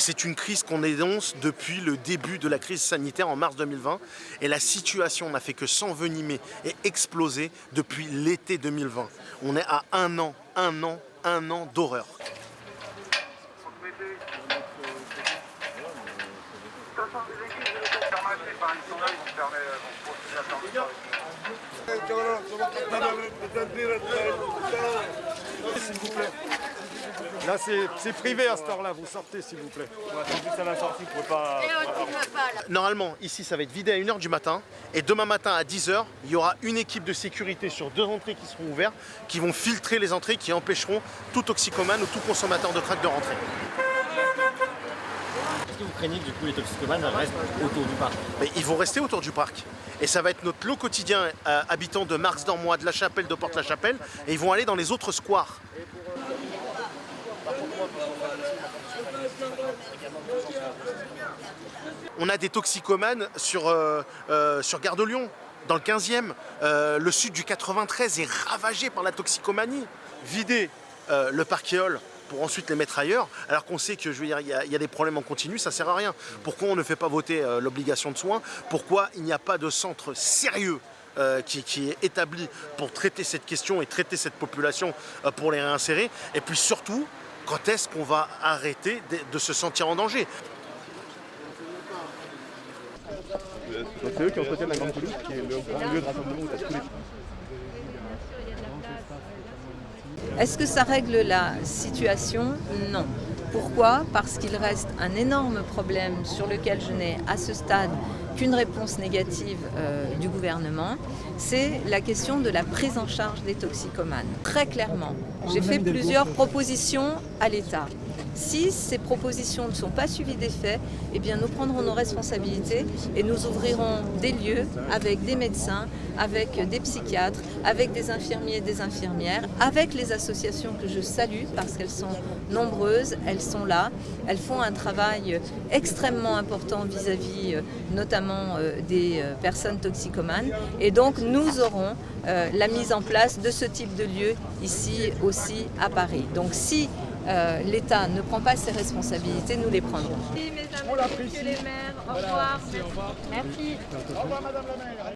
C'est une crise qu'on dénonce depuis le début de la crise sanitaire en mars 2020 et la situation n'a fait que s'envenimer et exploser depuis l'été 2020. On est à un an d'horreur. S'il vous plaît. Là, c'est privé à cette heure-là, vous sortez s'il vous plaît. On attend juste à la sortie pour pas... Normalement, ici, ça va être vidé à 1h du matin et demain matin à 10h, il y aura une équipe de sécurité sur 2 entrées qui seront ouvertes, qui vont filtrer les entrées, qui empêcheront tout toxicomane ou tout consommateur de crack de rentrer. Est-ce que vous craignez que du coup les toxicomanes restent autour du parc? Mais ils vont rester autour du parc. Et ça va être notre lot quotidien habitants de Marx-d'Ormois, de La Chapelle, de Porte-la-Chapelle. Et ils vont aller dans les autres squares. On a des toxicomanes sur Gare de Lyon, dans le 15e. Le sud du 93 est ravagé par la toxicomanie. Vider le parquéole pour ensuite les mettre ailleurs, alors qu'on sait que il y a des problèmes en continu, ça sert à rien. Pourquoi on ne fait pas voter l'obligation de soins? Pourquoi il n'y a pas de centre sérieux qui est établi pour traiter cette question et traiter cette population pour les réinsérer? Et puis surtout, quand est-ce qu'on va arrêter de se sentir en danger? C'est eux qui entretiennent la grande pelouse, qui est le grand lieu de rassemblement où tu as tous les... Est-ce que ça règle la situation? Non. Pourquoi? Parce qu'il reste un énorme problème sur lequel je n'ai à ce stade qu'une réponse négative du gouvernement, c'est la question de la prise en charge des toxicomanes. Très clairement, j'ai fait plusieurs propositions à l'État. Si ces propositions ne sont pas suivies d'effet, eh bien nous prendrons nos responsabilités et nous ouvrirons des lieux avec des médecins, avec des psychiatres, avec des infirmiers et des infirmières, avec les associations que je salue parce qu'elles sont nombreuses, elles sont là, elles font un travail extrêmement important vis-à-vis notamment des personnes toxicomanes. Et donc nous aurons la mise en place de ce type de lieu ici aussi à Paris. Donc si l'État ne prend pas ses responsabilités, nous les prendrons. Merci mes amis, messieurs les maires, au revoir. Merci. Au revoir madame la maire.